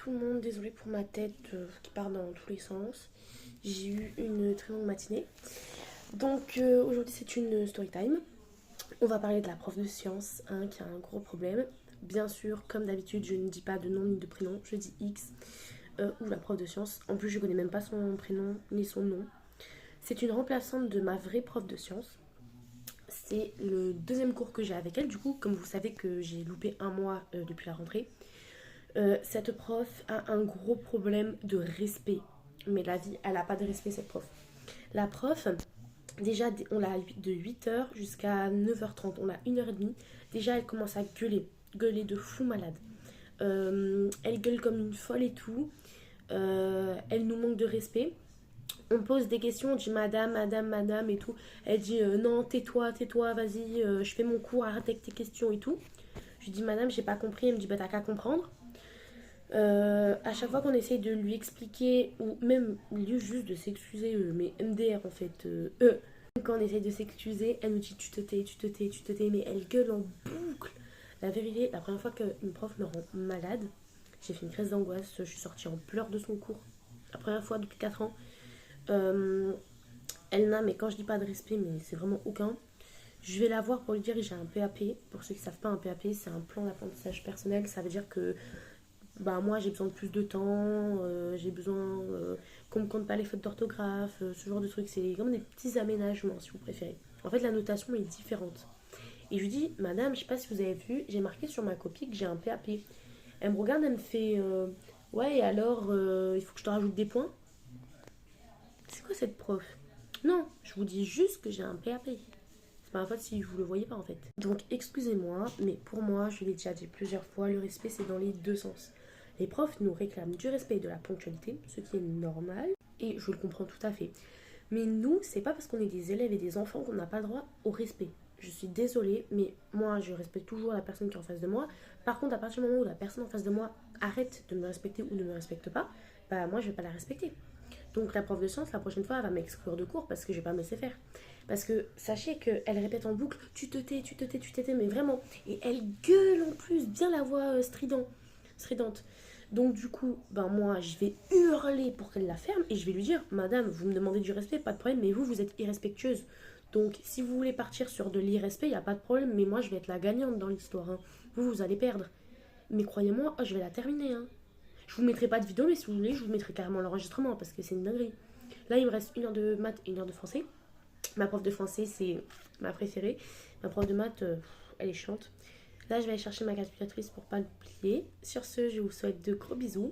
tout le monde, désolée pour ma tête qui part dans tous les sens. J'ai eu une très longue matinée. Donc aujourd'hui c'est une story time. On va parler de la prof de sciences qui a un gros problème. Bien sûr, comme d'habitude, je ne dis pas de nom ni de prénom, je dis X ou la prof de sciences. En plus, je connais même pas son prénom ni son nom. C'est une remplaçante de ma vraie prof de sciences. C'est le deuxième cours que j'ai avec elle. Du coup, comme vous savez que j'ai loupé un mois depuis la rentrée, cette prof a un gros problème de respect. Mais la vie, elle n'a pas de respect, cette prof. La prof, déjà, on l'a de 8h jusqu'à 9h30. On a 1h30. Déjà, elle commence à gueuler. Gueuler de fou malade. Elle gueule comme une folle et tout. Elle nous manque de respect. On pose des questions, on dit madame, madame, madame et tout. Elle dit non, tais-toi, tais-toi, vas-y, je fais mon cours, arrête avec tes questions et tout. Je lui dis madame, j'ai pas compris. Elle me dit bah t'as qu'à comprendre. À chaque fois qu'on essaye de lui expliquer, ou même lieu juste de s'excuser, mais MDR en fait, quand on essaye de s'excuser, elle nous dit tu te tais, tu te tais, tu te tais, mais elle gueule en boucle. La vérité, la première fois qu'une prof me rend malade, j'ai fait une crise d'angoisse, je suis sortie en pleurs de son cours. La première fois depuis 4 ans. Elle n'a, mais quand je dis pas de respect, mais c'est vraiment aucun. Je vais la voir pour lui dire que j'ai un PAP. Pour ceux qui ne savent pas, un PAP, c'est un plan d'apprentissage personnel. Ça veut dire que bah, moi, j'ai besoin de plus de temps, j'ai besoin qu'on me compte pas les fautes d'orthographe, ce genre de trucs. C'est comme des petits aménagements, si vous préférez. En fait, la notation est différente. Et je lui dis, madame, je sais pas si vous avez vu, j'ai marqué sur ma copie que j'ai un PAP. Elle me regarde, elle me fait, ouais, et alors, il faut que je te rajoute des points. C'est quoi cette prof? Non, je vous dis juste que j'ai un PAP. C'est pas ma faute si vous le voyez pas en fait. Donc excusez-moi, mais pour moi, je l'ai déjà dit plusieurs fois, le respect c'est dans les deux sens. Les profs nous réclament du respect et de la ponctualité, ce qui est normal, et je le comprends tout à fait. Mais nous, c'est pas parce qu'on est des élèves et des enfants qu'on n'a pas le droit au respect. Je suis désolée, mais moi, je respecte toujours la personne qui est en face de moi. Par contre, à partir du moment où la personne en face de moi arrête de me respecter ou ne me respecte pas, bah moi, je vais pas la respecter. Donc la prof de sciences, la prochaine fois, elle va m'exclure de cours parce que je vais pas me laisser faire. Parce que sachez qu'elle répète en boucle, tu te tais, tu te tais, tu te tais, mais vraiment. Et elle gueule en plus, bien la voix stridente. Donc du coup, ben moi, je vais hurler pour qu'elle la ferme et je vais lui dire, madame, vous me demandez du respect, pas de problème, mais vous, vous êtes irrespectueuse. Donc si vous voulez partir sur de l'irrespect, il n'y a pas de problème, mais moi, je vais être la gagnante dans l'histoire. Hein. Vous, vous allez perdre. Mais croyez-moi, je vais la terminer. Hein. Je vous mettrai pas de vidéo, mais si vous voulez, je vous mettrai carrément l'enregistrement parce que c'est une dinguerie. Là, il me reste 1 heure de maths et 1 heure de français. Ma prof de français, c'est ma préférée. Ma prof de maths, elle est chiante. Là, je vais aller chercher ma calculatrice pour pas l'oublier. Sur ce, je vous souhaite de gros bisous.